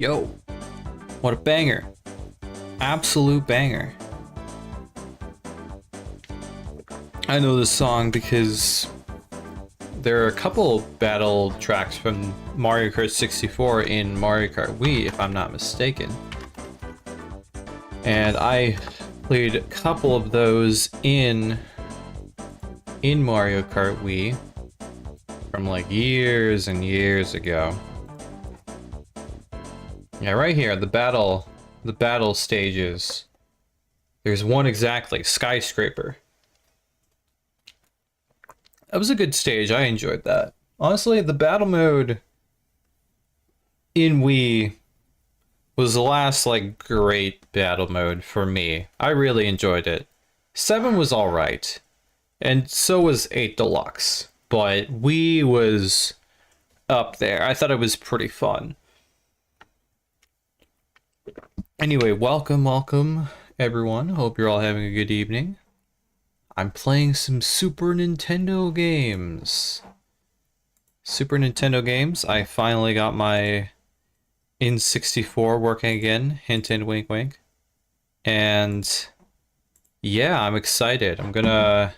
Yo, what a banger. Absolute banger. I know this song because there are a couple battle tracks from Mario Kart 64 in Mario Kart Wii, if I'm not mistaken. And I played a couple of those in Mario Kart Wii from like years and years ago. Yeah, right here, the battle stages. There's one exactly, Skyscraper. That was a good stage, I enjoyed that. Honestly, the battle mode in Wii was the last, like, great battle mode for me. I really enjoyed it. 7 was alright, and so was 8 Deluxe, but Wii was up there. I thought it was pretty fun. Anyway, welcome everyone. Hope you're all having a good evening. I'm playing some Super Nintendo games. I finally got my N64 working again. Hint, hint, wink, wink. And yeah, I'm excited. I'm gonna...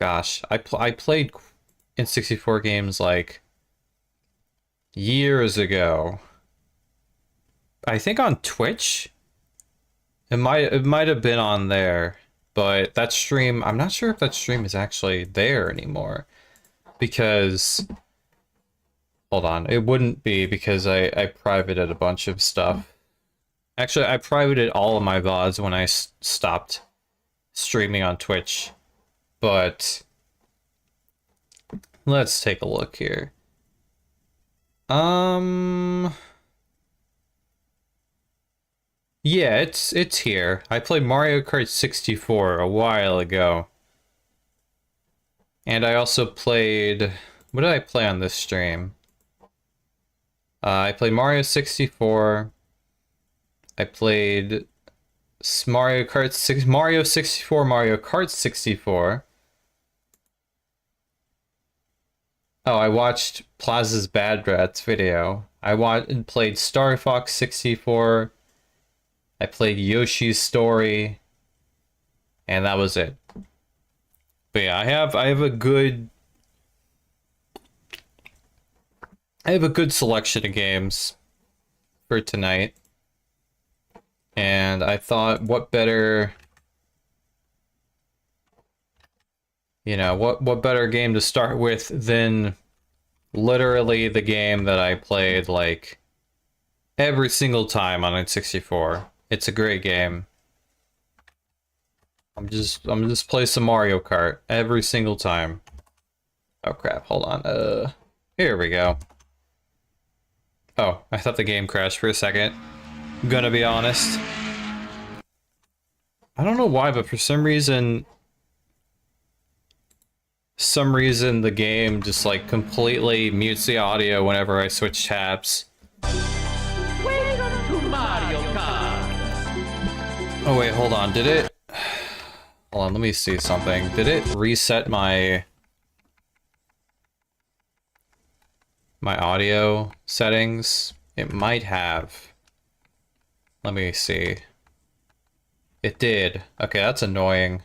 Gosh, I played N64 games like years ago. I think on Twitch. It might have been on there, but that stream, I'm not sure if that stream is actually there anymore. Because hold on, it wouldn't be because I privated a bunch of stuff. Actually, I privated all of my VODs when I stopped streaming on Twitch. But let's take a look here. Yeah, it's here. I played Mario Kart 64 a while ago. And I also played... What did I play on this stream? I played Mario 64. I played Mario 64, Mario Kart 64. Oh, I watched Plaza's Bad Rats video. I played Star Fox 64. I played Yoshi's Story, and that was it. But yeah, I have a good selection of games for tonight. And I thought, what better, what better game to start with than literally the game that I played like every single time on N64. It's a great game. I'm just play some Mario Kart every single time. Oh crap, hold on. Here we go. Oh, I thought the game crashed for a second. I'm gonna be honest. I don't know why, but for some reason the game just like completely mutes the audio whenever I switch tabs. Welcome to Mario Kart. Oh wait, hold on, did it? Hold on, let me see something. Did it reset my audio settings? It might have. Let me see. It did. Okay, that's annoying.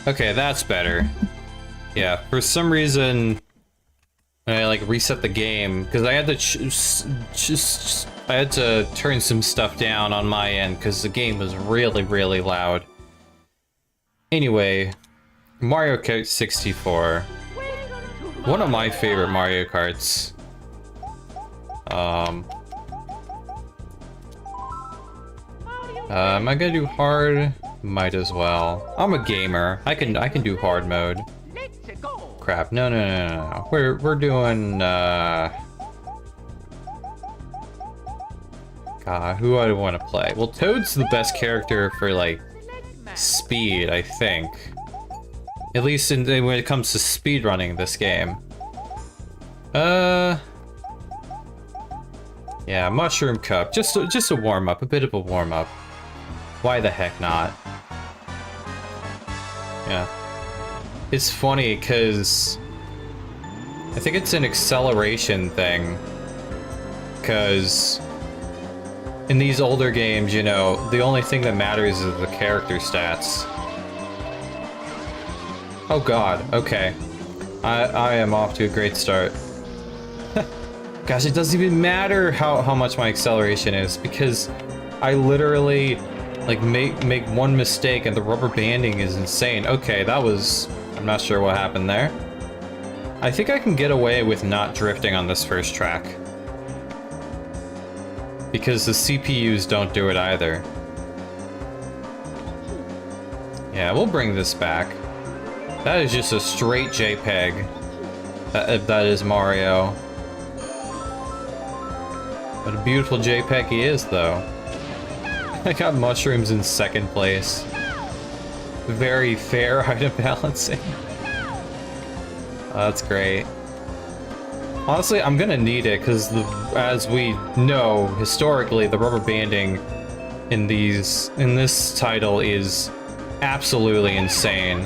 Okay, that's better. Yeah, for some reason when I like reset the game, because I had to I had to turn some stuff down on my end because the game was really loud. Anyway, Mario Kart 64. One of my favorite Mario Karts. Am I gonna do hard? Might as well. I'm a gamer. I can do hard mode. Crap. No. We're doing God, who do I want to play? Well, Toad's the best character for like speed, I think. At least when it comes to speed running this game. Yeah, Mushroom Cup. Just a warm up, a bit of a warm up. Why the heck not? Yeah. It's funny because I think it's an acceleration thing. Because in these older games, you know, the only thing that matters is the character stats. Oh god, okay. I am off to a great start. Gosh, it doesn't even matter how much my acceleration is, because I literally like make one mistake and the rubber banding is insane. Okay, that was... I'm not sure what happened there. I think I can get away with not drifting on this first track. Because the CPUs don't do it either. Yeah, we'll bring this back. That is just a straight JPEG. That is Mario. What a beautiful JPEG he is, though. I got mushrooms in second place. Very fair item balancing. That's great. Honestly, I'm gonna need it, because as we know, historically, the rubber banding in this title is absolutely insane.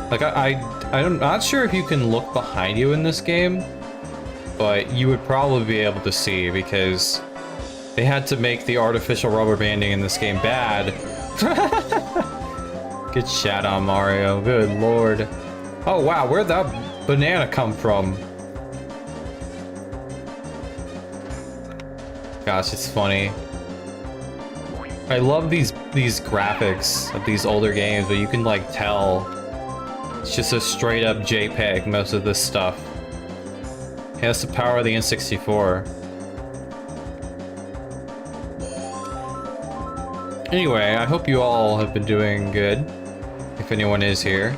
Like, I'm not sure if you can look behind you in this game, but you would probably be able to see, because they had to make the artificial rubber banding in this game bad. Good shot on Mario, good lord. Oh wow, where'd that banana come from? Gosh, it's funny. I love these graphics of these older games, but you can like tell it's just a straight up JPEG, most of this stuff. It has the power of the N64. Anyway, I hope you all have been doing good. If anyone is here,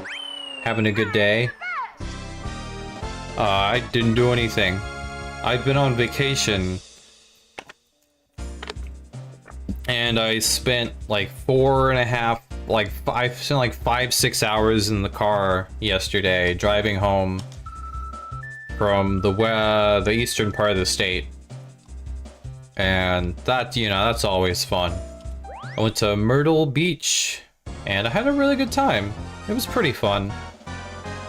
having a good day. I didn't do anything. I've been on vacation. And I spent like 5-6 hours in the car yesterday, driving home from the eastern part of the state. And that, you know, that's always fun. I went to Myrtle Beach, and I had a really good time. It was pretty fun.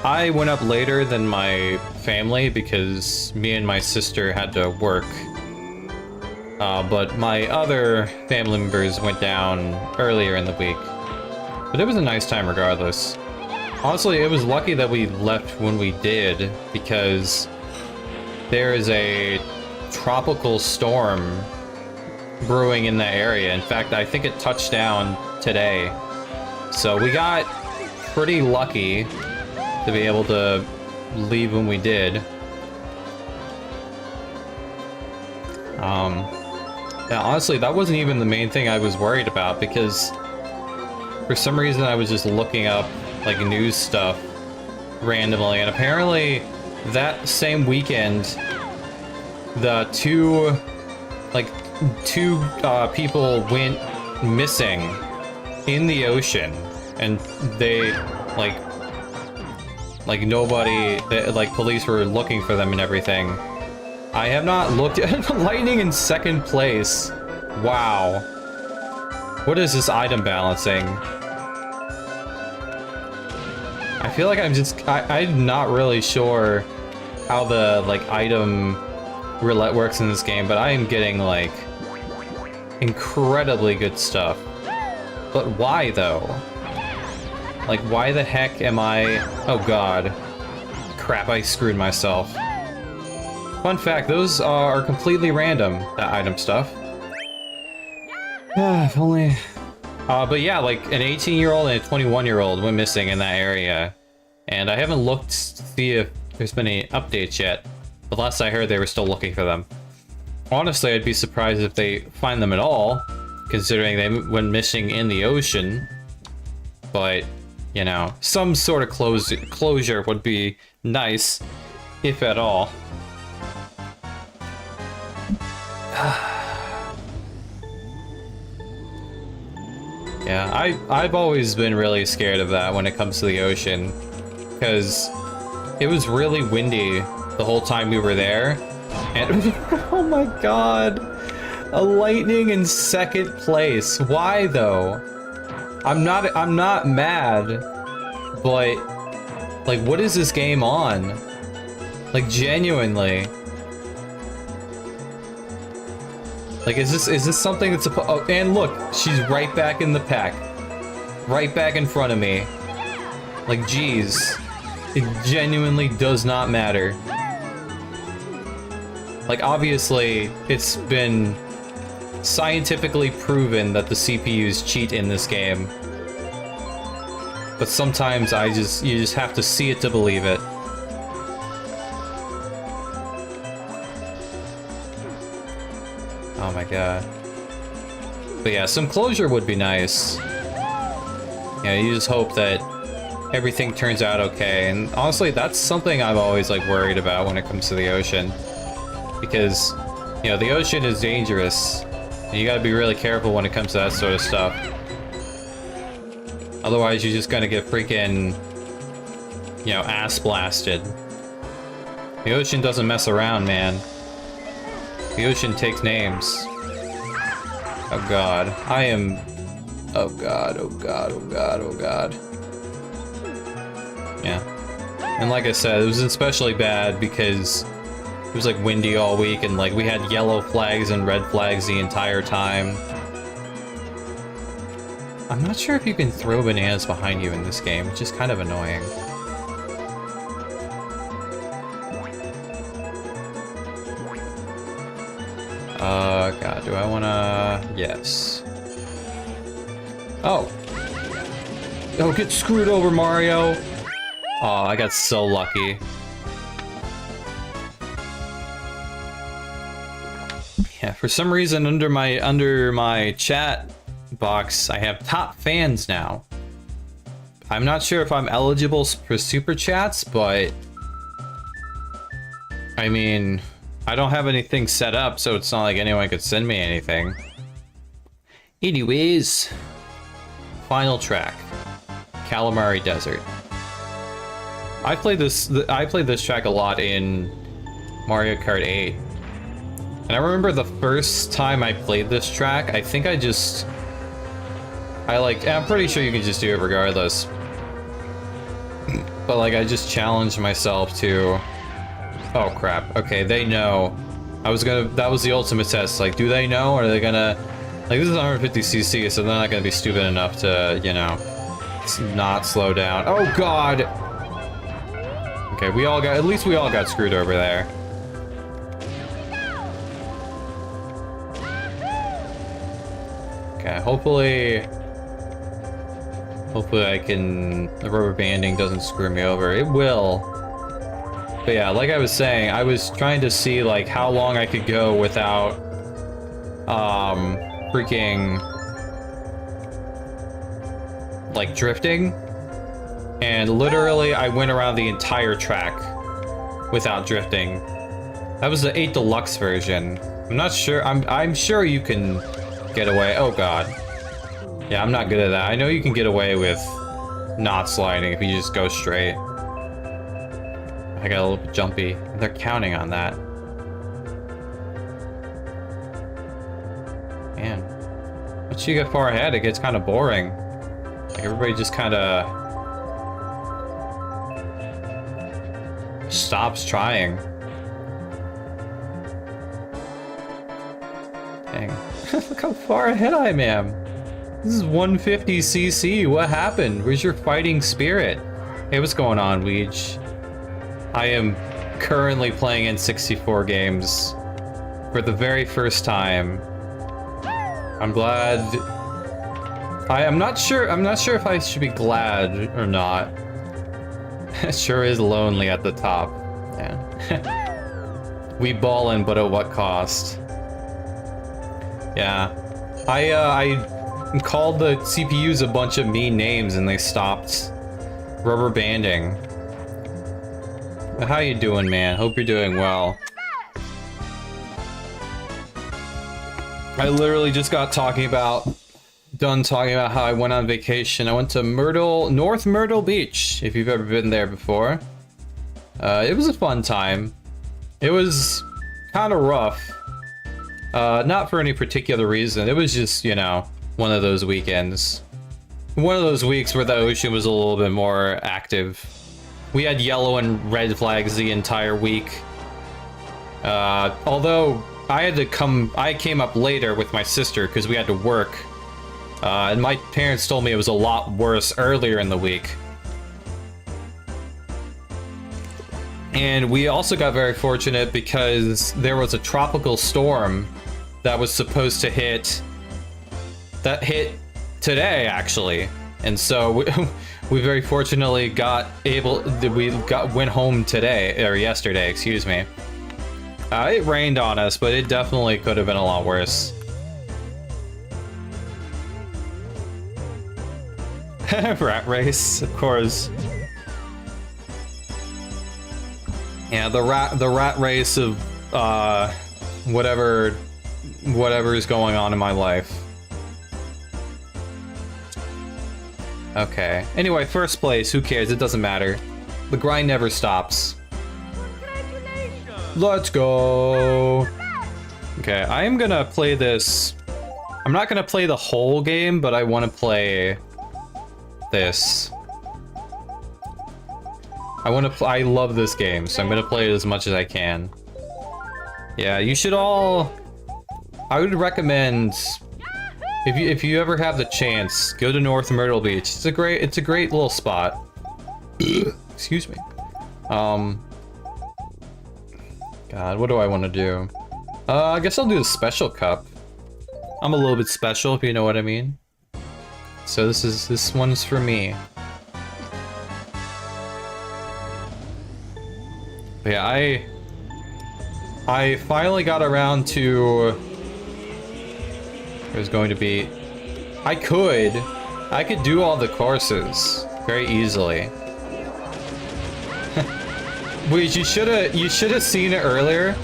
I went up later than my family because me and my sister had to work. But my other family members went down earlier in the week. But it was a nice time regardless. Honestly, it was lucky that we left when we did, because there is a tropical storm brewing in that area. In fact, I think it touched down today. So we got pretty lucky to be able to leave when we did. Yeah, honestly, that wasn't even the main thing I was worried about, because for some reason I was just looking up like news stuff randomly, and apparently that same weekend the two people went missing in the ocean, and they like nobody, like police were looking for them and everything. I have not looked at lightning in second place. Wow. What is this item balancing? I feel like I'm not really sure how the like item roulette works in this game, but I am getting like incredibly good stuff. But why though? Like, why the heck am I... Oh god. Crap, I screwed myself. Fun fact, those are completely random, that item stuff. If only... but yeah, like an 18-year-old and a 21-year-old went missing in that area. And I haven't looked to see if there's been any updates yet. But last I heard, they were still looking for them. Honestly, I'd be surprised if they find them at all, considering they went missing in the ocean. But, you know, some sort of closure would be nice, if at all. Yeah, I've always been really scared of that when it comes to the ocean, because it was really windy the whole time we were there, and oh my god, a lightning in second place. Why though? I'm not mad, but Like, what is this game on? Like, genuinely. Like, is this something that's supposed? Oh, and look, she's right back in the pack. Right back in front of me. Like, geez. It genuinely does not matter. Like, obviously, it's been scientifically proven that the CPUs cheat in this game. But sometimes you just have to see it to believe it. Oh my god. But yeah, some closure would be nice. Yeah, you just hope that everything turns out okay. And honestly, that's something I've always like worried about when it comes to the ocean. Because, you know, the ocean is dangerous. And you gotta be really careful when it comes to that sort of stuff. Otherwise, you're just gonna get freaking, you know, ass blasted. The ocean doesn't mess around, man. The ocean takes names. Oh god. I am... Oh god, oh god, oh god, oh god. Yeah. And like I said, it was especially bad because it was like windy all week and like we had yellow flags and red flags the entire time. I'm not sure if you can throw bananas behind you in this game, which is kind of annoying. God, do I wanna... Yes. Oh! Oh, get screwed over, Mario! Oh, I got so lucky. Yeah, for some reason under my chat box, I have top fans now. I'm not sure if I'm eligible for super chats, but I mean, I don't have anything set up, so it's not like anyone could send me anything. Anyways, final track, Calamari Desert. I played this track a lot in Mario Kart 8. And I remember the first time I played this track, I'm pretty sure you can just do it regardless. But like, I just challenged myself to... Oh crap, okay, they know. That was the ultimate test, like, do they know, or are they gonna... Like, this is 150cc, so they're not gonna be stupid enough to, you know, not slow down. Oh god! Okay, at least we all got screwed over there. Okay, hopefully the rubber banding doesn't screw me over. It will. But yeah, like I was saying, I was trying to see like how long I could go without freaking like drifting. And literally I went around the entire track without drifting. That was the 8 Deluxe version. I'm not sure, I'm sure you can get away. Oh god. Yeah, I'm not good at that. I know you can get away with not sliding if you just go straight. I got a little bit jumpy. They're counting on that. Man. Once you get far ahead, it gets kind of boring. Like everybody just kind of stops trying. Dang. Look how far ahead I am. This is 150cc. What happened? Where's your fighting spirit? Hey, what's going on, Weege? I am currently playing N64 games for the very first time. I'm glad. I'm not sure if I should be glad or not. It sure is lonely at the top. Yeah. We ballin', but at what cost? Yeah. I called the CPUs a bunch of mean names and they stopped rubber banding. But how you doing, man? Hope you're doing well. I literally just got done talking about how I went on vacation. I went to North Myrtle Beach, if you've ever been there before. It was a fun time. It was kind of rough. Not for any particular reason. It was just, you know, one of those weekends. One of those weeks where the ocean was a little bit more active. We had yellow and red flags the entire week. Although I came up later with my sister because we had to work. And my parents told me it was a lot worse earlier in the week. And we also got very fortunate because there was a tropical storm that was supposed to hit today, actually. And so we very fortunately went home today, or yesterday, excuse me. It rained on us, but it definitely could have been a lot worse. Rat race, of course. Yeah, the rat race of whatever is going on in my life. Okay. Anyway, first place, who cares? It doesn't matter. The grind never stops. Let's go. Okay, I am gonna play this. I'm not gonna play the whole game, but I want to play this. I love this game, so I'm gonna play it as much as I can. Yeah, you should all. I would recommend if you ever have the chance, go to North Myrtle Beach. It's a great little spot. Excuse me. God, what do I want to do? I guess I'll do the special cup. I'm a little bit special, if you know what I mean. So this one's for me. But yeah, I finally got around to. There's going to be. I could do all the courses very easily. Wait, you should have seen it earlier.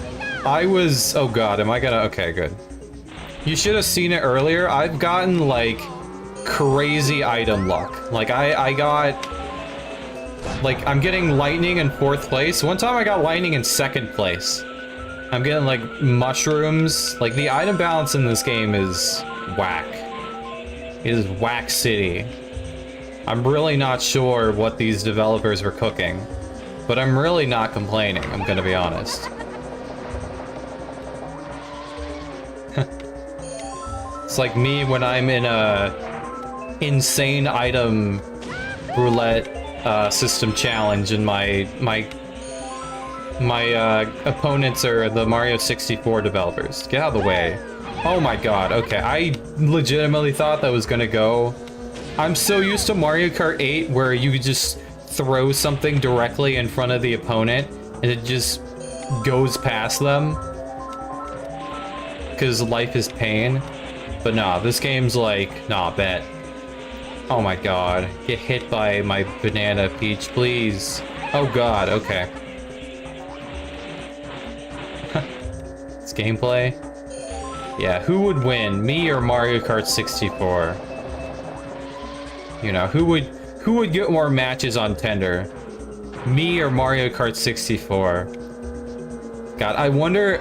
Oh god, am I gonna? Okay, good. You should have seen it earlier. I've gotten like crazy item luck. Like I got. Like, I'm getting lightning in 4th place. One time I got lightning in 2nd place. I'm getting, like, mushrooms. Like, the item balance in this game is whack. It is whack city. I'm really not sure what these developers were cooking. But I'm really not complaining, I'm gonna be honest. It's like me when I'm in a insane item roulette system challenge and my opponents are the Mario 64 developers. Get out of the way. Oh my god, okay, I legitimately thought that was gonna go. I'm so used to Mario Kart 8 where you just throw something directly in front of the opponent and it just goes past them because life is pain. But nah, this game's like, nah, bet. Oh my god. Get hit by my banana, Peach, please. Oh god, okay. It's gameplay? Yeah, who would win? Me or Mario Kart 64? You know, who would get more matches on Tinder? Me or Mario Kart 64? God, I wonder...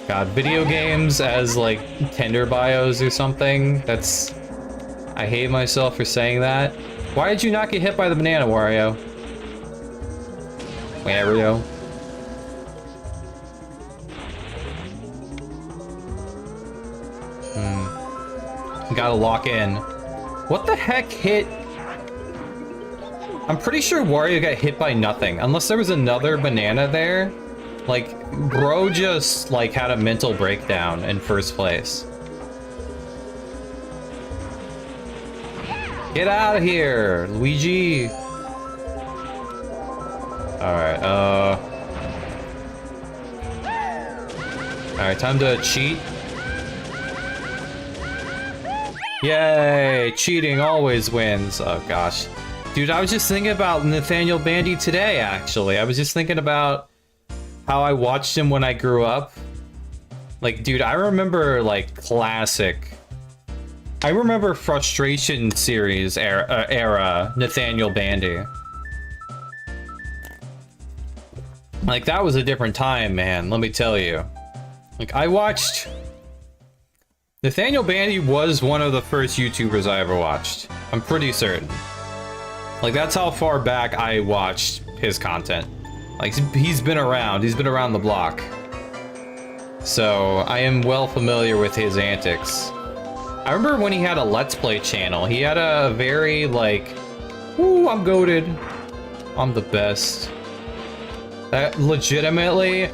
God, video games as, like, Tinder bios or something? That's... I hate myself for saying that. Why did you not get hit by the banana, Wario? Wario. Gotta lock in. What the heck hit? I'm pretty sure Wario got hit by nothing. Unless there was another banana there. Like, bro just, like, had a mental breakdown in 1st place. Get out of here, Luigi! Alright, Alright, time to cheat. Yay! Cheating always wins. Oh gosh. Dude, I was just thinking about Nathaniel Bandy today, actually. I was just thinking about how I watched him when I grew up. Like, dude, I remember, like, classic. I remember Frustration series era Nathaniel Bandy. Like, that was a different time, man, let me tell you. Like, I watched... Nathaniel Bandy was one of the first YouTubers I ever watched. I'm pretty certain. Like, that's how far back I watched his content. Like, he's been around the block. So, I am well familiar with his antics. I remember when he had a Let's Play channel, he had a very, like, ooh, I'm goated. I'm the best. That legitimately,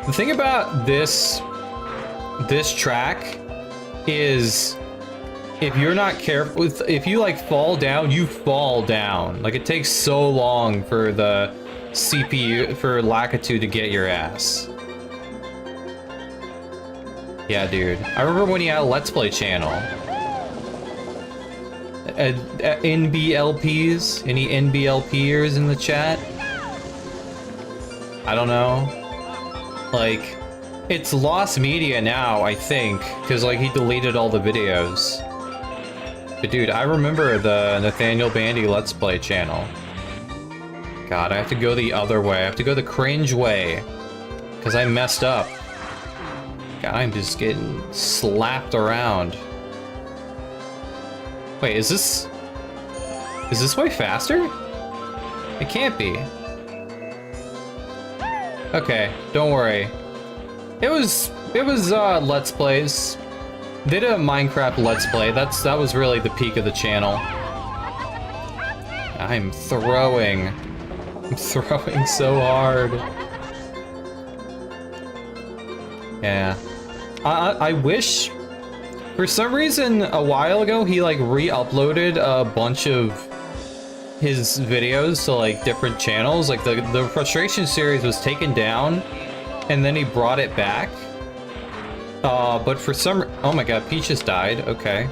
the thing about this track is, if you're not careful, if you like fall down, you fall down. Like, it takes so long for the CPU, for Lakitu to get your ass. Yeah, dude. I remember when he had a Let's Play channel. NBLPs? Any NBLPers in the chat? I don't know. Like, it's lost media now, I think, because, like, he deleted all the videos. But, dude, I remember the Nathaniel Bandy Let's Play channel. God, I have to go the other way. I have to go the cringe way. Because I messed up. God, I'm just getting slapped around. Wait, is this way faster? It can't be. Okay, don't worry. It was Let's Plays. They did a Minecraft Let's Play. That was really the peak of the channel. I'm throwing so hard. Yeah. I wish, for some reason, a while ago, he, like, re-uploaded a bunch of his videos to, like, different channels. Like, the Frustration series was taken down, and then he brought it back. But for some... Oh my god, Peach just died. Okay.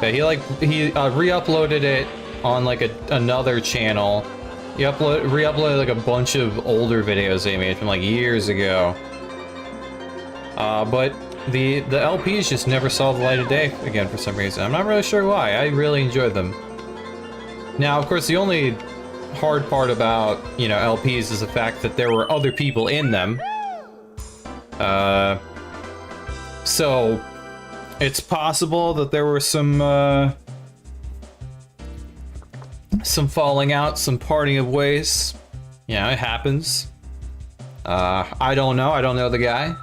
But he re-uploaded it on, like, another channel. He re-uploaded like a bunch of older videos they made from like years ago. But the LPs just never saw the light of day again for some reason. I'm not really sure why. I really enjoyed them. Now, of course, the only hard part about, you know, LPs is the fact that there were other people in them. So it's possible that there were some falling out, some parting of ways. Yeah, it happens. I don't know the guy.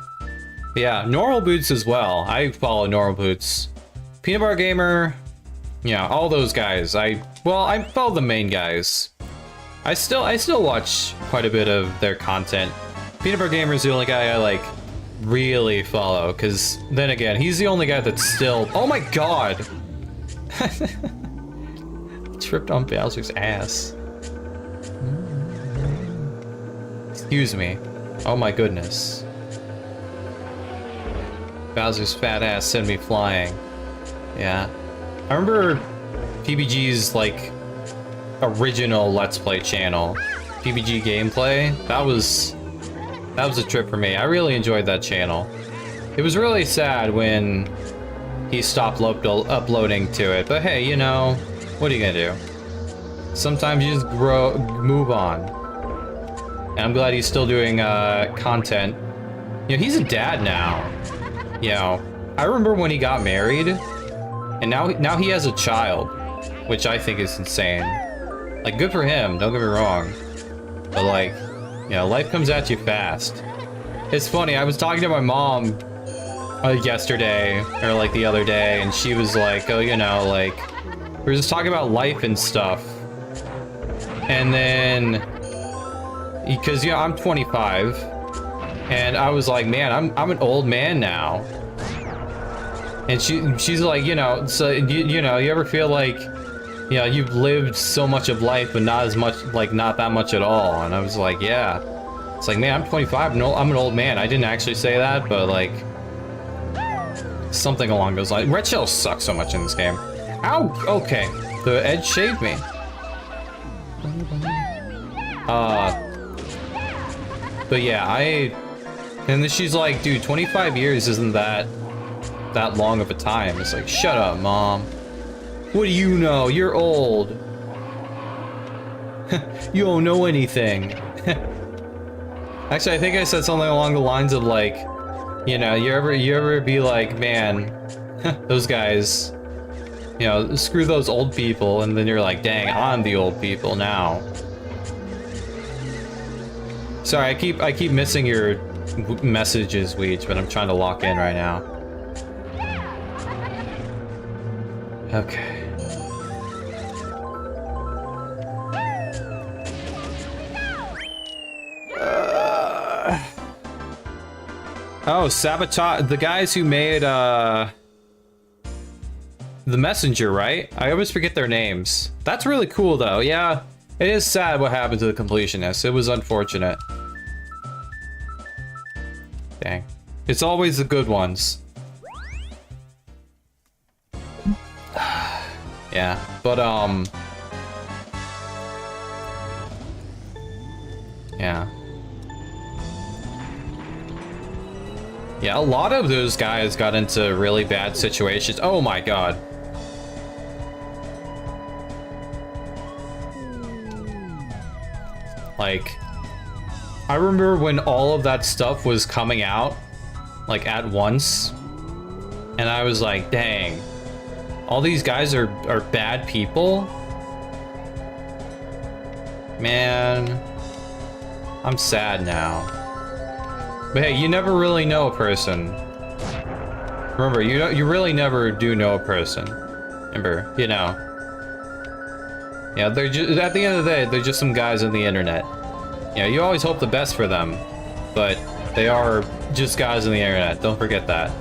But yeah, Normal Boots as well. I follow Normal Boots. Peanut Bar Gamer, yeah, all those guys. I follow the main guys. I still watch quite a bit of their content. Peanut Bar Gamer is the only guy I, like, really follow, because then again, he's the only guy that's still... Oh my god! Tripped on Bowser's ass. Excuse me. Oh my goodness. Bowser's fat ass sent me flying. Yeah. I remember PBG's, like, original Let's Play channel. PBG Gameplay. That was a trip for me. I really enjoyed that channel. It was really sad when he stopped uploading to it, but hey, you know, what are you gonna do? Sometimes you just move on. And I'm glad he's still doing content. You know, he's a dad now. You know, I remember when he got married, and now he has a child, which I think is insane. Like, good for him, don't get me wrong. But, like, you know, life comes at you fast. It's funny, I was talking to my mom yesterday, or like the other day, and she was like, oh, you know, like, we were just talking about life and stuff. And then, because, you know, I'm 25, and I was like, man, I'm an old man now. And she's like, you know, so, you know, you ever feel like, you know, you've lived so much of life, but not as much, like, not that much at all. And I was like, yeah. It's like, man, I'm 25, I'm an old man. I didn't actually say that, but, like, something along those lines. Red shells suck so much in this game. Ow! Okay. The edge shaved me. But yeah, and then she's like, dude, 25 years isn't that long of a time. It's like, shut up, Mom. What do you know? You're old. You don't know anything. Actually, I think I said something along the lines of, like, you know, you ever be like, man, Those guys, you know, screw those old people, and then you're like, dang, I'm the old people now. Sorry, I keep missing your messages, Weech, but I'm trying to lock in right now. Okay. Oh, Sabotage, the guys who made, The Messenger, right? I always forget their names. That's really cool, though. Yeah, it is sad what happened to the completionists. It was unfortunate. Dang. It's always the good ones. Yeah, but, yeah. Yeah, a lot of those guys got into really bad situations. Oh my god. Like, I remember when all of that stuff was coming out, like, at once, and I was like, dang, all these guys are bad people? Man, I'm sad now. But hey, you never really know a person. Remember, you really never do know a person. Remember, you know. Yeah, they're just, at the end of the day, they're just some guys on the internet. Yeah, you always hope the best for them, but they are just guys on the internet. Don't forget that.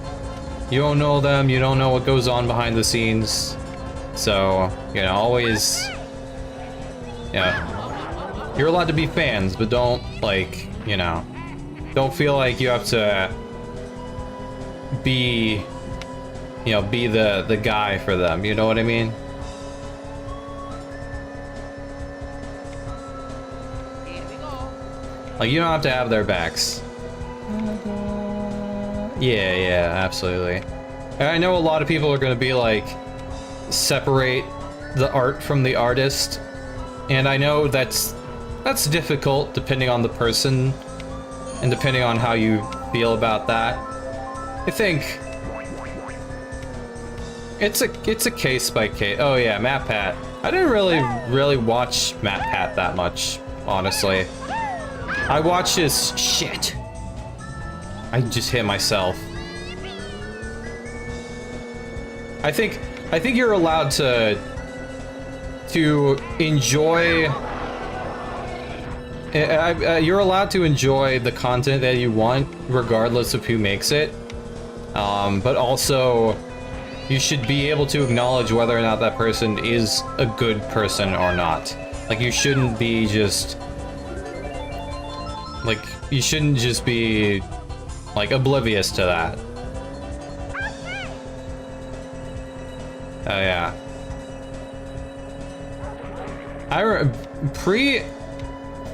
You don't know them, you don't know what goes on behind the scenes. So, you know, always, yeah. You're allowed to be fans, but don't, like, you know, don't feel like you have to be, you know, be the guy for them, you know what I mean? Like, you don't have to have their backs. Yeah, absolutely. And I know a lot of people are gonna be like, separate the art from the artist. And I know that's difficult depending on the person and depending on how you feel about that. I think it's a case by case. Oh yeah, Matt Pat. I didn't really watch Matt Pat that much, honestly. I watched his shit. I just hit myself. I think you're allowed to enjoy. You're allowed to enjoy the content that you want, regardless of who makes it. But also, you should be able to acknowledge whether or not that person is a good person or not. Like, you shouldn't be just... Like, you shouldn't just be, like, oblivious to that. Oh, yeah.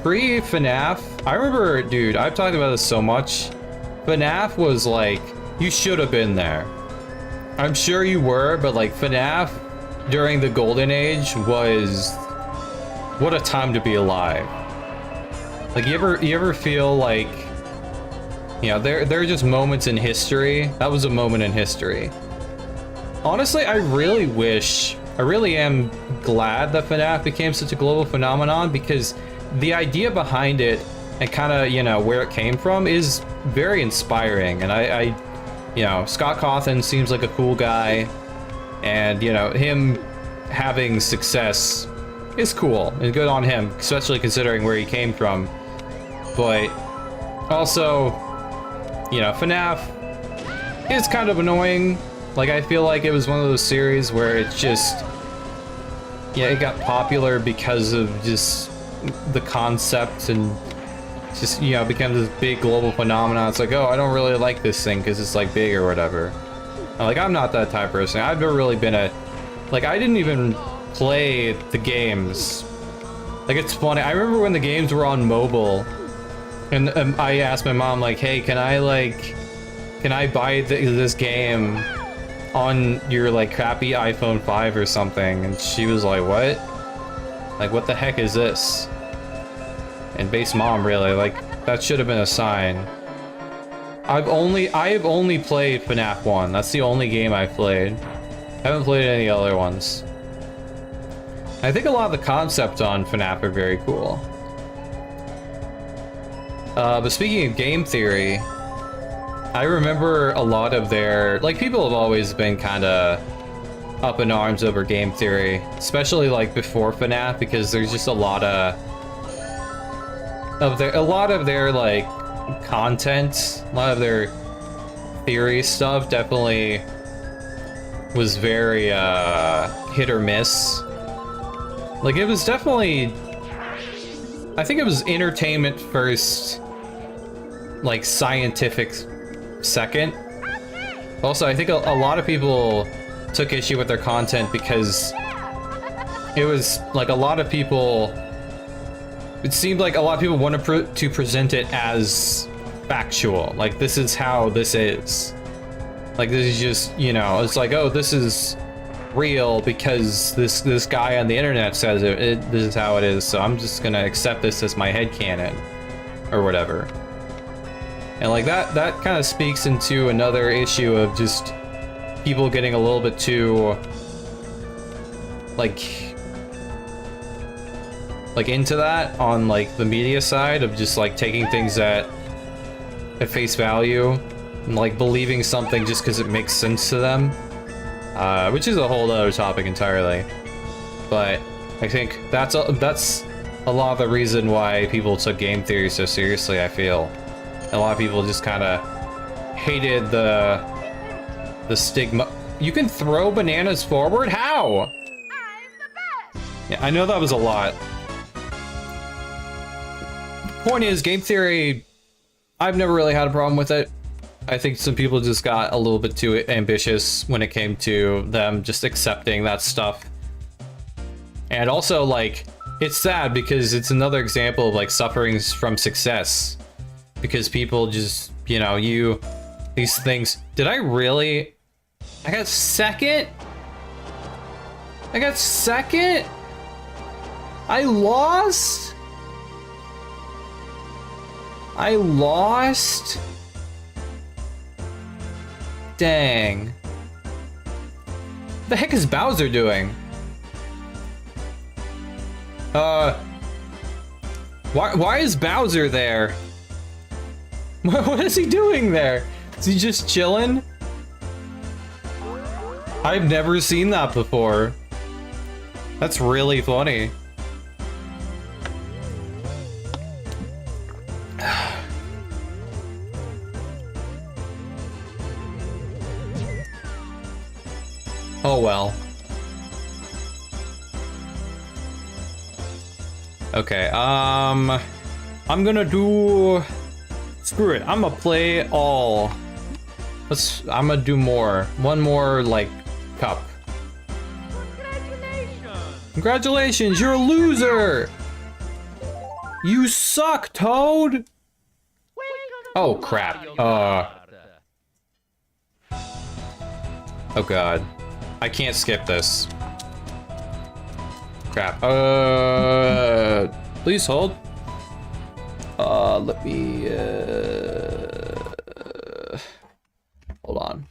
Pre-FNAF, I remember, dude, I've talked about this so much. FNAF was like, you should have been there. I'm sure you were, but like FNAF during the golden age was, what a time to be alive. Like, you ever feel like, you know, there are just moments in history. That was a moment in history. Honestly, I really am glad that FNAF became such a global phenomenon, because the idea behind it and kind of, you know, where it came from is very inspiring. And I you know, Scott Cawthon seems like a cool guy, and, you know, him having success is cool and good on him, especially considering where he came from. But also, you know, FNAF is kind of annoying. Like, I feel like it was one of those series where it just, yeah, it got popular because of just the concept, and just, you know, became this big global phenomenon. It's like, oh, I don't really like this thing because it's like big or whatever. Like, I'm not that type of person. I've never really been like, I didn't even play the games. Like, it's funny, I remember when the games were on mobile, and I asked my mom, like, hey, can I buy this game on your, like, crappy iPhone 5 or something? And she was like, what? Like, what the heck is this? And base mom, really, like, that should have been a sign. I have only played FNAF 1. That's the only game I've played. I haven't played any other ones. I think a lot of the concepts on FNAF are very cool. But speaking of game theory, I remember a lot of their, like, people have always been kind of up in arms over game theory, especially like before FNAF, because there's just a lot of their like content, a lot of their theory stuff definitely was very hit or miss. Like, it was definitely, I think it was entertainment first, like scientific second. Also, I think a lot of people took issue with their content because it was like a lot of people, it seemed like a lot of people wanted to present it as factual. Like, this is how this is. Like, this is just, you know, it's like, oh, this is real because this guy on the internet says this is how it is, so I'm just gonna accept this as my headcanon or whatever. And like that kind of speaks into another issue of just people getting a little bit too like into that on like the media side of just like taking things at face value and like believing something just because it makes sense to them, which is a whole other topic entirely. But I think that's a lot of the reason why people took game theory so seriously, I feel. A lot of people just kind of hated the stigma. You can throw bananas forward? How? Yeah, I know that was a lot. Point is, game theory, I've never really had a problem with it. I think some people just got a little bit too ambitious when it came to them just accepting that stuff. And also, like, it's sad because it's another example of like suffering from success. Because people just, you know, these things. Did I really? I got second? I got second? I lost? I lost? Dang. What the heck is Bowser doing? Why is Bowser there? What is he doing there? Is he just chilling? I've never seen that before. That's really funny. Oh well. Okay, I'm gonna do... Screw it, I'm gonna play all. I'm gonna do more. One more, like, cup. Congratulations, you're a loser! You suck, Toad! Oh, crap. Oh, God. I can't skip this. Crap. Please hold. Let me, hold on.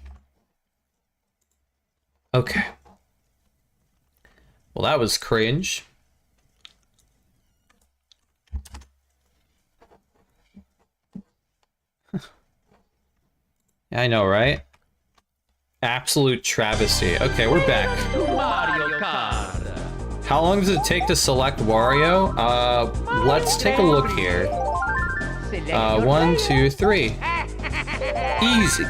Okay. Well, that was cringe. I know, right? Absolute travesty. Okay, we're back. How long does it take to select Wario? Let's take a look here. 1, 2, 3. Easy.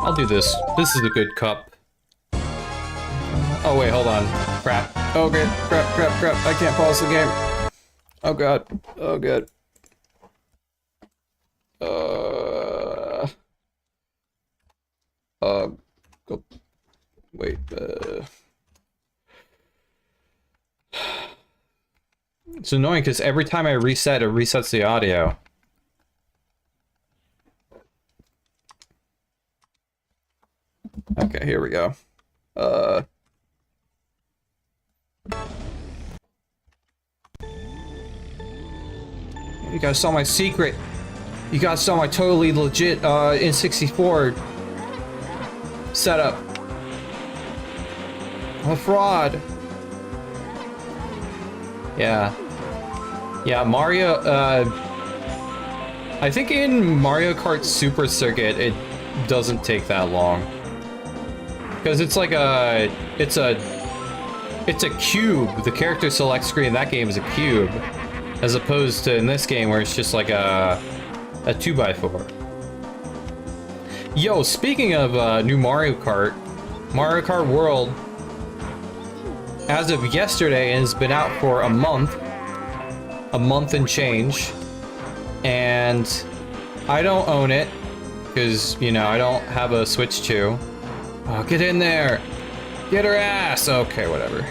I'll do this. This is a good cup. Oh wait, hold on. Crap. Okay, crap. I can't pause the game. Oh god. Oh god. Go. Wait, It's annoying because every time I reset, it resets the audio. Okay, here we go. You guys saw my secret. You guys saw my totally legit N64 setup. I'm a fraud. Yeah. Yeah, Mario, I think in Mario Kart Super Circuit, it doesn't take that long. Because it's like it's a cube. The character select screen in that game is a cube. As opposed to in this game where it's just like a 2x4. Yo, speaking of new Mario Kart World, as of yesterday, has been out for a month and change, and I don't own it because, you know, I don't have a Switch 2. Oh, get in there, get her ass. Okay, whatever.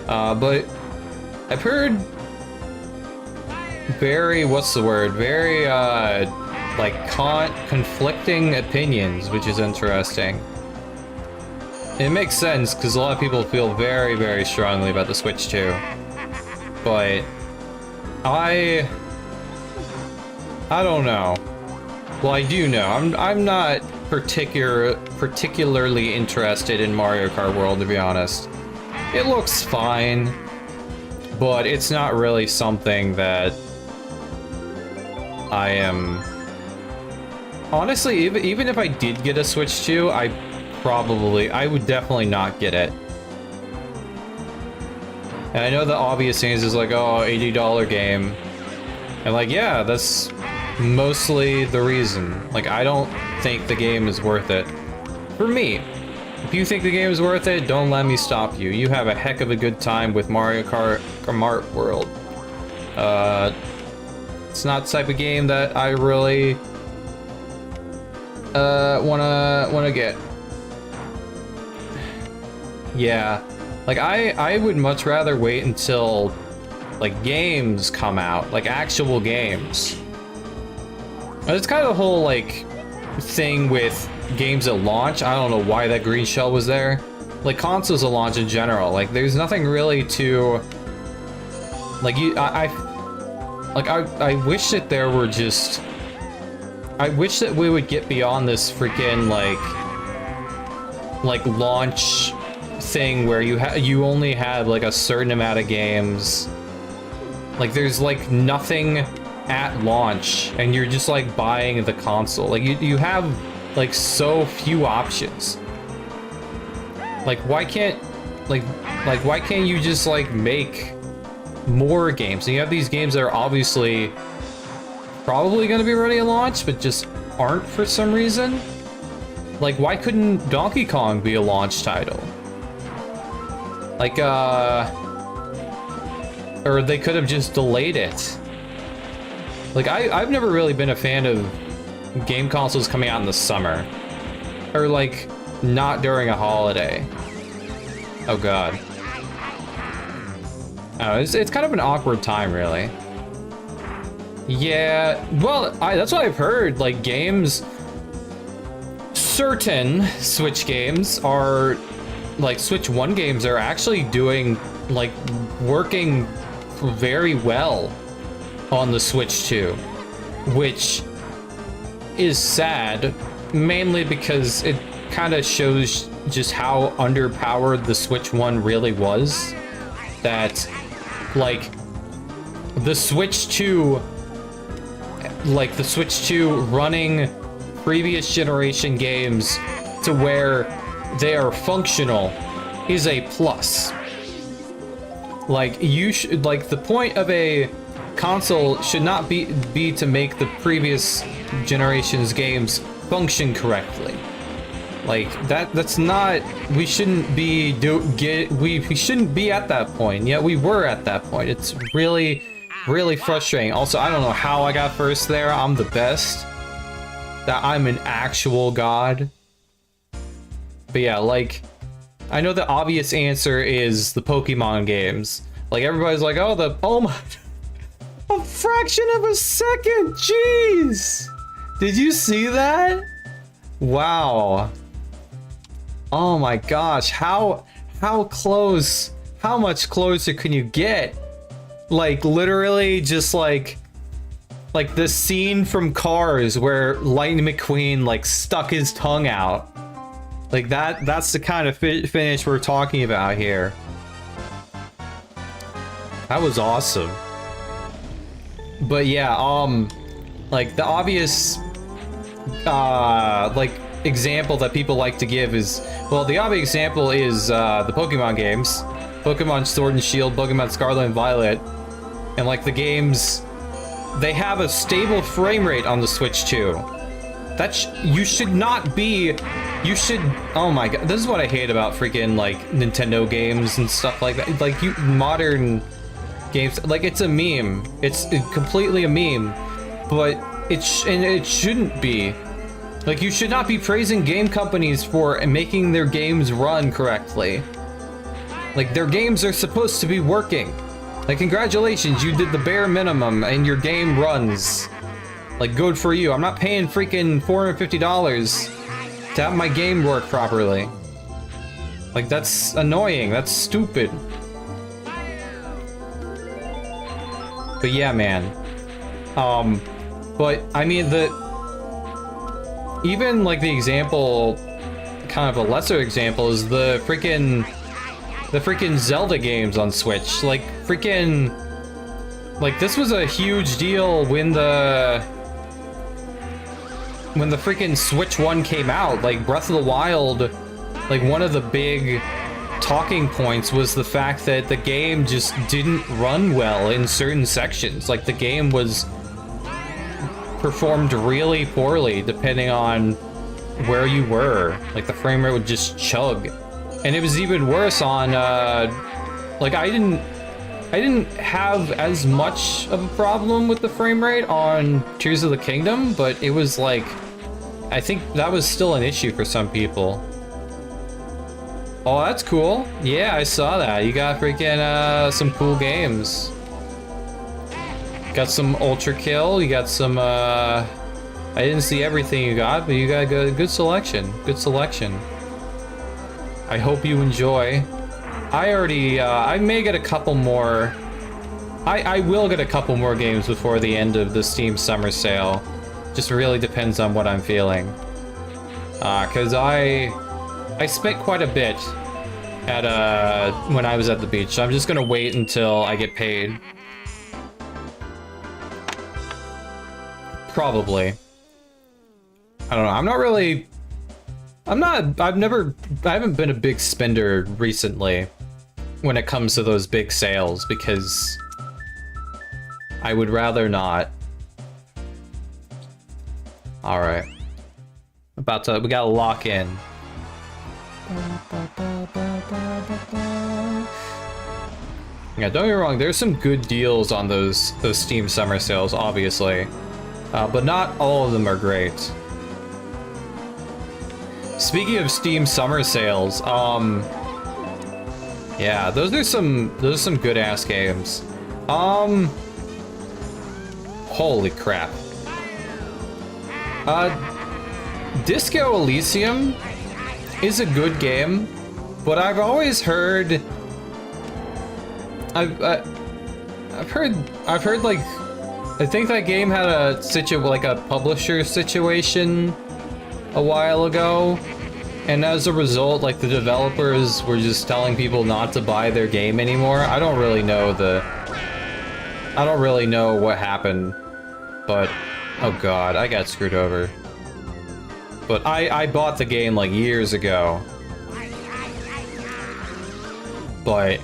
But I've heard very, very like conflicting opinions, which is interesting. It makes sense because a lot of people feel very, very strongly about the Switch 2. But I don't know. Well, I do know. I'm not particularly interested in Mario Kart World, to be honest. It looks fine, but it's not really something that I am... Honestly, even if I did get a Switch 2, I would definitely not get it. And I know the obvious thing is like, oh, $80 game. And like, yeah, that's mostly the reason. Like, I don't think the game is worth it. For me. If you think the game is worth it, don't let me stop you. You have a heck of a good time with Mario Kart World. It's not the type of game that I really wanna get. Yeah, like I would much rather wait until like games come out, like actual games. And it's kind of the whole like thing with games at launch. I don't know why that green shell was there. Like consoles at launch in general, like there's nothing really to like I wish that there were just I wish that we would get beyond this freaking like launch thing where you only had like a certain amount of games. Like there's like nothing at launch and you're just like buying the console. Like you have like so few options. Like why can't why can't you just like make more games? And you have these games that are obviously probably going to be ready at launch but just aren't for some reason. Like why couldn't Donkey Kong be a launch title? Like or they could have just delayed it. Like I've never really been a fan of game consoles coming out in the summer or like not during a holiday. Oh god. Oh, it's kind of an awkward time, really. Yeah, well, that's what I've heard. Like games, certain Switch games are, like Switch 1 games are actually doing, like, working very well on the Switch 2, which is sad, mainly because it kind of shows just how underpowered the Switch 1 really was. That, like, the Switch 2, like, the Switch 2 running previous generation games to where they are functional is a plus. Like, you should, like, the point of a console should not be to make the previous generation's games function correctly. Like that's not, we shouldn't be we shouldn't be at that point. Yet we were at that point. It's really frustrating. Also, I don't know how I got first there. I'm the best. That I'm an actual god. But yeah, like, I know the obvious answer is the Pokemon games. Like everybody's like, oh my, a fraction of a second. Jeez, did you see that? Wow. Oh my gosh, how close, how much closer can you get? Like literally just like the scene from Cars where Lightning McQueen like stuck his tongue out. Like that's the kind of finish we're talking about here. That was awesome. But yeah, like the obvious like example that people like to give is, well, the obvious example is the Pokemon games. Pokemon Sword and Shield, Pokemon Scarlet and Violet. And like the games, they have a stable frame rate on the Switch too. You should not be, you should, oh my god, this is what I hate about freaking like Nintendo games and stuff like that. Like modern games, like it's a meme. It's completely a meme, but it shouldn't be. Like you should not be praising game companies for making their games run correctly. Like their games are supposed to be working. Like congratulations, you did the bare minimum and your game runs. Like good for you. I'm not paying freaking $450 to have my game work properly. Like that's annoying, that's stupid. But yeah, man. But I mean even like the example, kind of a lesser example, is the freaking Zelda games on Switch. Like freaking, like this was a huge deal when the freaking Switch 1 came out. Like Breath of the Wild, like one of the big talking points was the fact that the game just didn't run well in certain sections. Like the game was performed really poorly depending on where you were. Like the frame rate would just chug. And it was even worse on like I didn't have as much of a problem with the frame rate on Tears of the Kingdom, but it was like, I think that was still an issue for some people. Oh, that's cool. Yeah, I saw that. You got freaking some cool games. Got some Ultra Kill. You got some I didn't see everything you got, but you got a good selection. Good selection. I hope you enjoy. I may get a couple more. I will get a couple more games before the end of the Steam Summer Sale. Just really depends on what I'm feeling. Cause I spent quite a bit at when I was at the beach. So I'm just gonna wait until I get paid. Probably. I don't know. I'm not really. I haven't been a big spender recently when it comes to those big sales because I would rather not. All right. We gotta lock in. Yeah, don't get me wrong, there's some good deals on those Steam Summer Sales, obviously. But not all of them are great. Speaking of Steam Summer Sales, yeah, those are some good ass games. Holy crap. Disco Elysium is a good game, but I've always heard I've heard like, I think that game had a publisher situation a while ago, and as a result, like the developers were just telling people not to buy their game anymore. I don't really know what happened, but oh god, I got screwed over. But I bought the game like years ago. But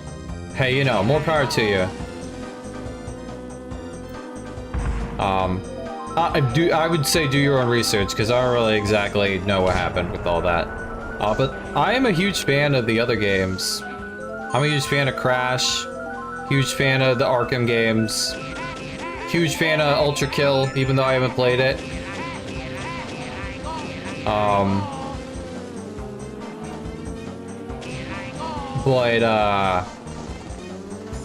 hey, you know, more power to you. I would say do your own research, because I don't really exactly know what happened with all that. But I am a huge fan of the other games. I'm a huge fan of Crash, huge fan of the Arkham games, huge fan of Ultra Kill, even though I haven't played it.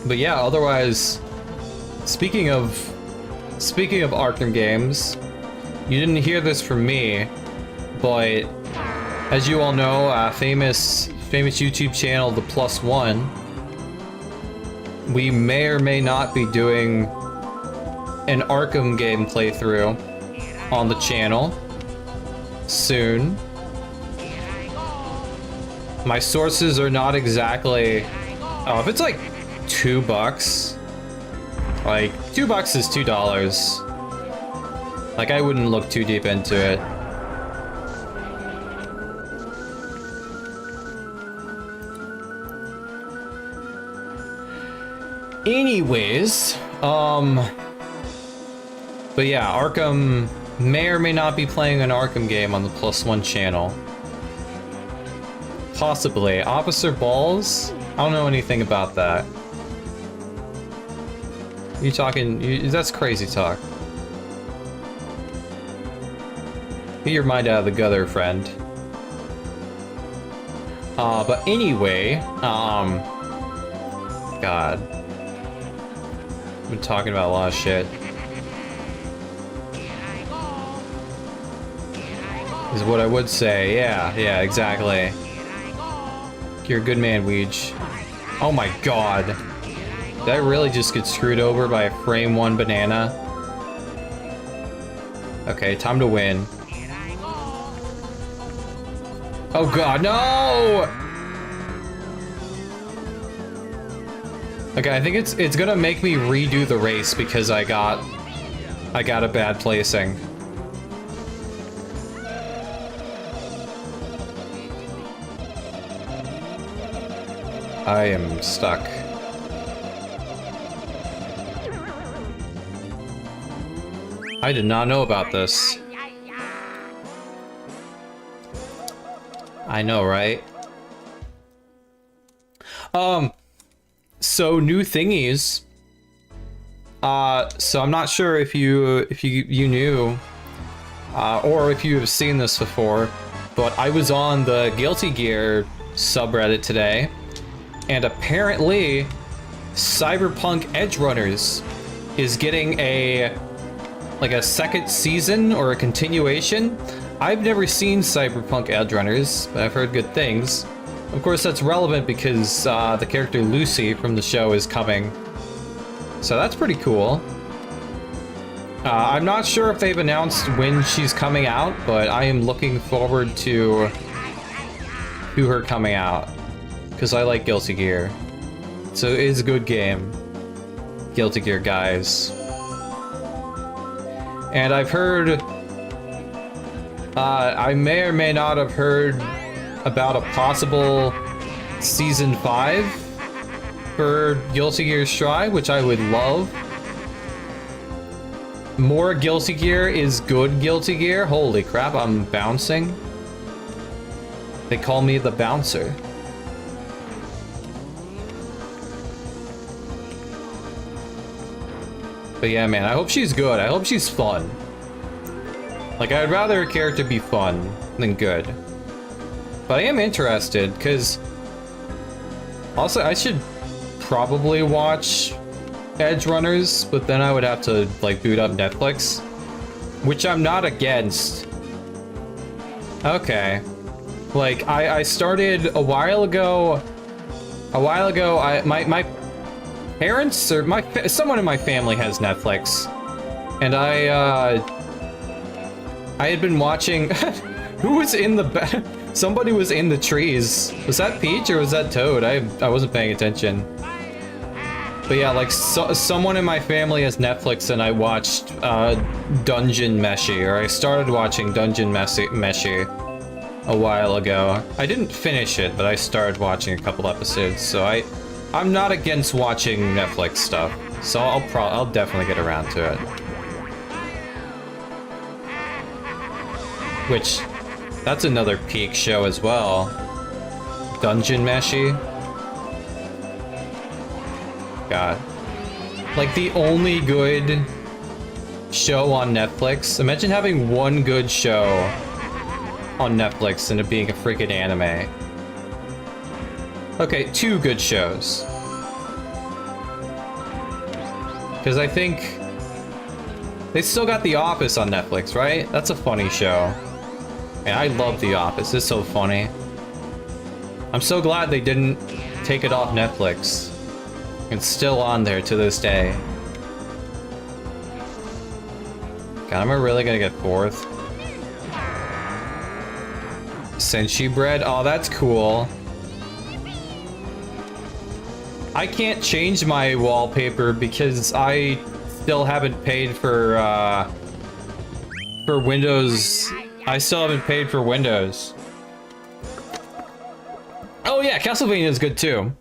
But yeah, otherwise, speaking of Arkham games, you didn't hear this from me, but As you all know, famous YouTube channel, The Plus One. We may or may not be doing an Arkham game playthrough on the channel soon. My sources are not exactly... Oh, if it's like $2, like $2 is $2. Like, I wouldn't look too deep into it. Anyways, but yeah, Arkham may or may not be playing an Arkham game on the Plus One channel. Possibly. Officer Balls? I don't know anything about that. You talking... that's crazy talk. Get your mind out of the gutter, friend. But anyway, God. I've been talking about a lot of shit. Is what I would say. Yeah, exactly. You're a good man, Weege. Oh my god. Did I really just get screwed over by a frame 1 banana? Okay, time to win. Oh god, no! Okay, I think it's gonna make me redo the race because I got a bad placing. I am stuck. I did not know about this. I know, right? So new thingies. So I'm not sure if you knew, or if you have seen this before, but I was on the Guilty Gear subreddit today, and apparently Cyberpunk Edgerunners is getting a second season or a continuation. I've never seen Cyberpunk Edgerunners, but I've heard good things. Of course, that's relevant because the character Lucy from the show is coming. So that's pretty cool. I'm not sure if they've announced when she's coming out, but I am looking forward to her coming out. Because I like Guilty Gear. So it's a good game. Guilty Gear, guys. And I've heard... I may or may not have heard about a possible Season 5 for Guilty Gear Strive, which I would love. More Guilty Gear is good Guilty Gear. Holy crap, I'm bouncing. They call me the bouncer. But yeah, man, I hope she's good. I hope she's fun. Like, I'd rather a character be fun than good. But I am interested, because... Also, I should probably watch Edgerunners, but then I would have to, like, boot up Netflix. Which I'm not against. Okay. Like, I started a while ago... my parents, or someone in my family has Netflix. And I had been watching... Who was in the... Somebody was in the trees. Was that Peach or was that Toad? I wasn't paying attention. But yeah, like, someone in my family has Netflix, and I watched Dungeon Meshi, or I started watching Dungeon Meshi a while ago. I didn't finish it, but I started watching a couple episodes, so I'm not against watching Netflix stuff. So I'll definitely get around to it. Which, that's another peak show as well. Dungeon Meshi. God. Like, the only good show on Netflix. Imagine having one good show on Netflix and it being a freaking anime. Okay, 2 good shows. Because I think they still got The Office on Netflix, right? That's a funny show. Man, I love The Office. It's so funny. I'm so glad they didn't take it off Netflix. It's still on there to this day. God, am I really gonna get 4th? Senshi bread? Oh, that's cool. I can't change my wallpaper because I still haven't paid for Windows. I still haven't paid for Windows. Oh yeah, Castlevania is good too.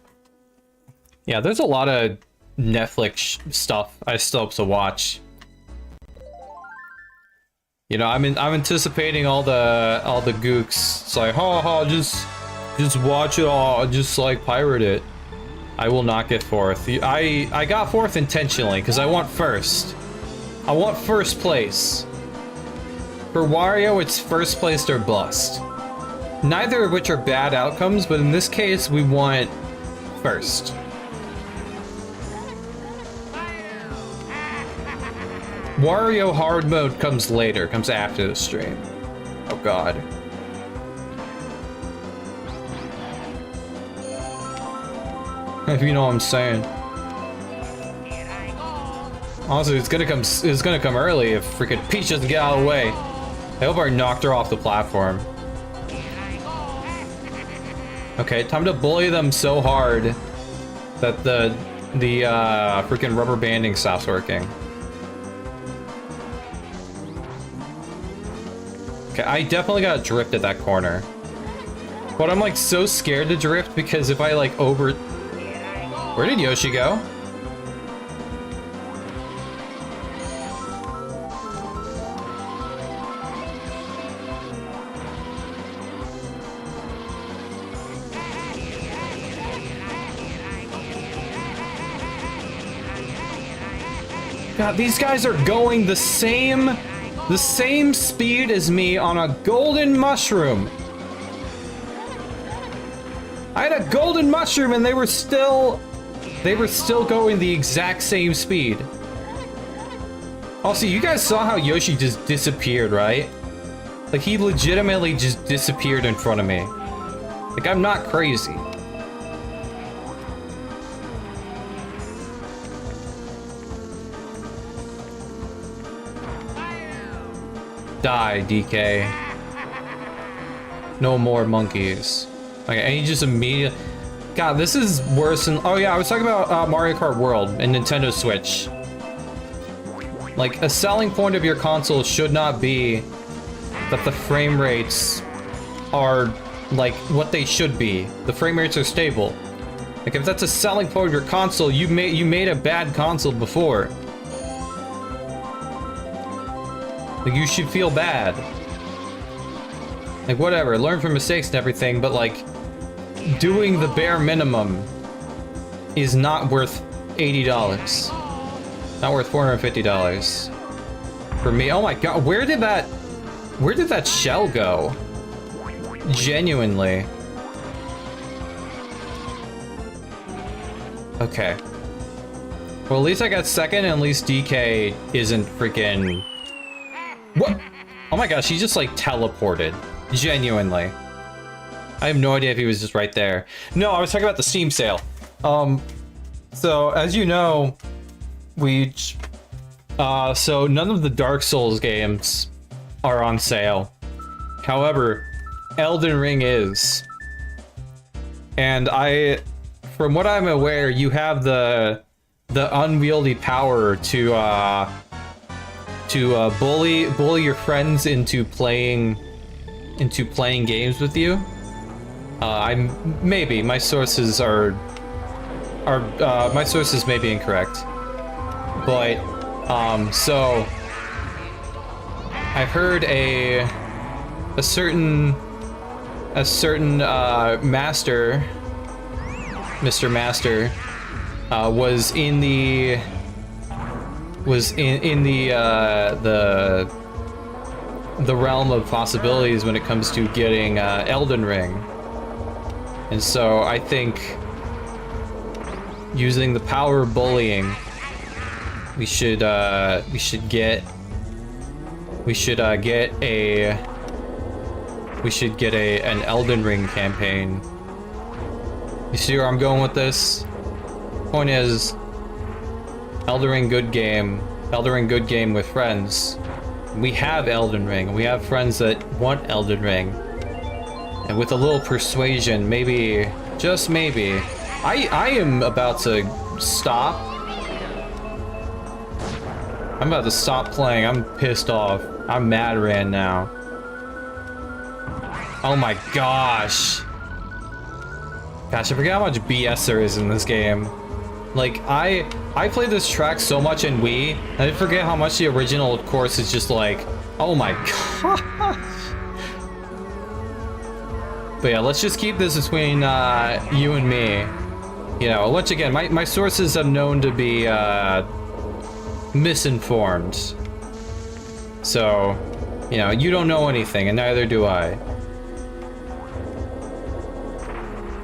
Yeah, there's a lot of Netflix stuff I still have to watch. You know, I'm anticipating all the gooks. It's like, just watch it all, just like pirate it. I will not get 4th. I got 4th intentionally because I want 1st. I want 1st place. For Wario, it's 1st place or bust. Neither of which are bad outcomes, but in this case, we want 1st. Wario hard mode comes later, comes after the stream. Oh god. If you know what I'm saying. Honestly, it's gonna come early if freaking Peach doesn't get out of the way. I hope I knocked her off the platform. Okay, time to bully them so hard that the freaking rubber banding stops working. Okay, I definitely got drift at that corner. But I'm like so scared to drift because if I like Where did Yoshi go? God, these guys are going the same speed as me on a golden mushroom. I had a golden mushroom and they were still going the exact same speed. Also, you guys saw how Yoshi just disappeared, right? Like, he legitimately just disappeared in front of me. Like, I'm not crazy. Die, DK. No more monkeys. Okay, and he just immediately... God, this is worse than... Oh yeah, I was talking about Mario Kart World and Nintendo Switch. Like, a selling point of your console should not be that the frame rates are, like, what they should be. The frame rates are stable. Like, if that's a selling point of your console, you made a bad console before. Like, you should feel bad. Like, whatever, learn from mistakes and everything, but, like, doing the bare minimum is not worth $80. Not worth $450. For me, oh my god, where did that shell go? Genuinely. Okay. Well, at least I got second, and at least DK isn't freaking... What? Oh my gosh, he just like teleported. Genuinely. I have no idea if he was just right there. No, I was talking about the Steam sale. So as you know, so none of the Dark Souls games are on sale. However, Elden Ring is. And from what I'm aware, you have the unwieldy power to bully your friends into playing games with you. My sources my sources may be incorrect, but so I've heard a certain master, Mr. Master, was in the realm of possibilities when it comes to getting Elden Ring. And so I think using the power of bullying, we should get we should get an Elden Ring campaign. You see where I'm going with this? Point is, Elden Ring good game. Elden Ring good game with friends. We have Elden Ring. We have friends that want Elden Ring. And with a little persuasion, maybe, just maybe, I am about to stop. I'm about to stop playing. I'm pissed off. I'm mad right now. Oh my gosh. Gosh, I forget how much BS there is in this game. Like, I played this track so much in Wii, and I forget how much the original course is just like, oh my gosh. But yeah, let's just keep this between you and me. You know, once again, my sources are known to be misinformed. So, you know, you don't know anything, and neither do I.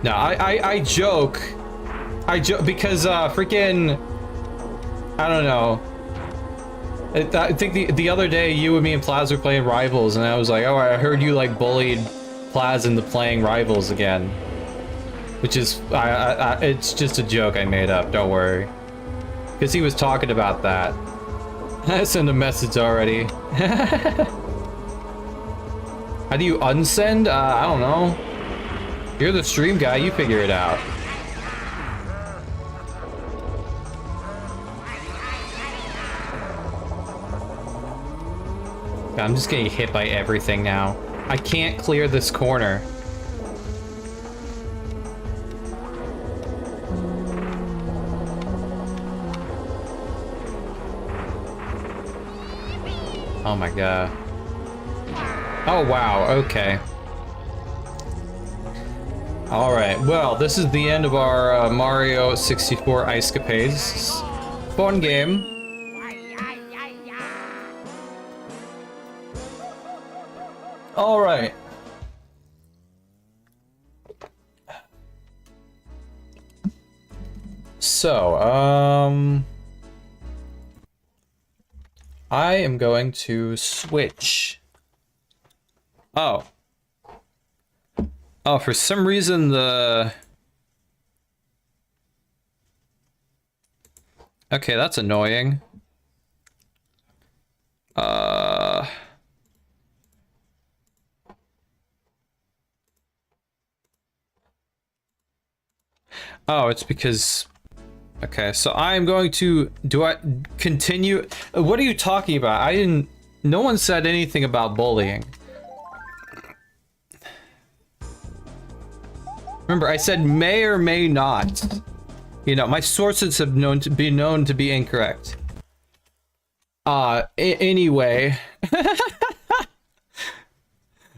No, I joke. I joke because freaking, I don't know. I think the other day you and me and Plaz were playing Rivals, and I was like, oh, I heard you like bullied Plaz into playing Rivals again, which is it's just a joke I made up. Don't worry, because he was talking about that. I sent a message already. How do you unsend? I don't know. You're the stream guy. You figure it out. I'm just getting hit by everything now. I can't clear this corner. Oh my god. Oh wow, okay. Alright, well, this is the end of our Mario 64 Ice-capades. Fun game. Alright. So, I am going to switch. Oh. Oh, for some reason the... Okay, that's annoying. Oh, it's because... Okay, so I'm going to... Do I continue? What are you talking about? I didn't... No one said anything about bullying. Remember, I said may or may not. You know, my sources have known to be incorrect. Anyway.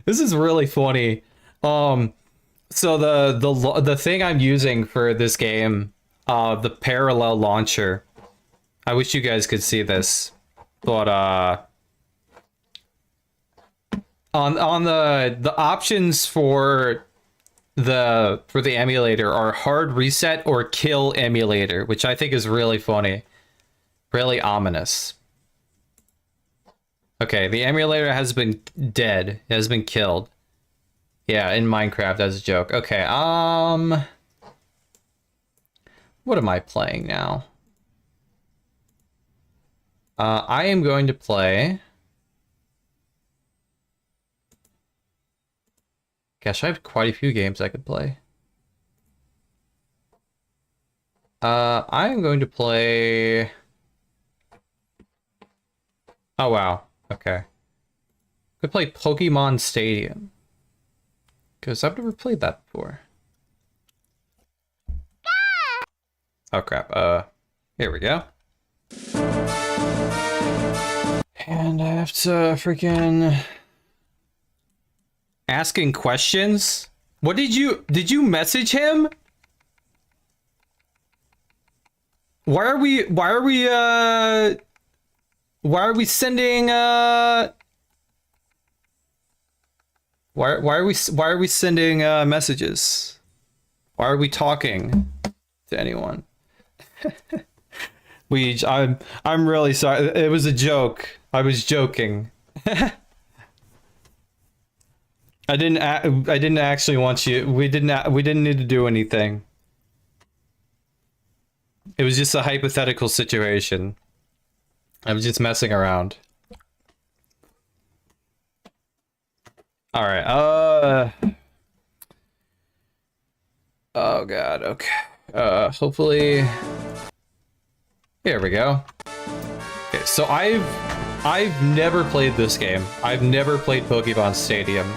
This is really funny. So the thing I'm using for this game, the parallel launcher. I wish you guys could see this, but on the options for the emulator are hard reset or kill emulator, which I think is really funny, really ominous. Okay, the emulator has been dead. It has been killed. Yeah, in Minecraft as a joke. Okay, what am I playing now? I am going to play... Gosh, I have quite a few games I could play. I am going to play... Oh, wow. Okay. Could play Pokemon Stadium. Because I've never played that before. Oh, crap. Here we go. And I have to freaking... Asking questions? What did you message him? Why are we sending why are we sending messages? Why are we talking to anyone? I'm really sorry. It was a joke. I was joking. I didn't actually want you. We didn't need to do anything. It was just a hypothetical situation. I was just messing around. All right. Oh God. Okay. Hopefully. Here we go. Okay. So I've never played this game. I've never played Pokemon Stadium.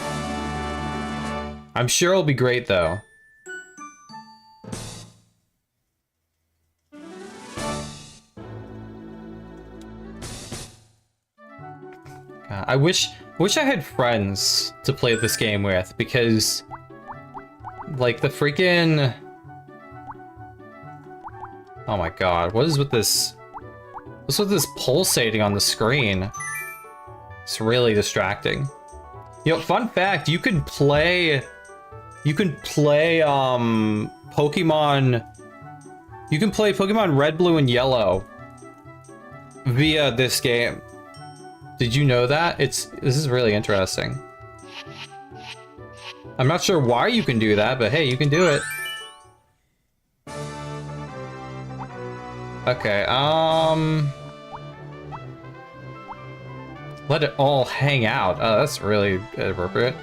I'm sure it'll be great though. I wish I had friends to play this game with, because like the freaking, oh my God, what is with this? What's with this pulsating on the screen? It's really distracting. You know, fun fact, you can play Pokemon, you can play Pokemon Red, Blue, and Yellow via this game. Did you know that? This is really interesting. I'm not sure why you can do that, but hey, you can do it. Okay, let it all hang out. Oh, that's really appropriate.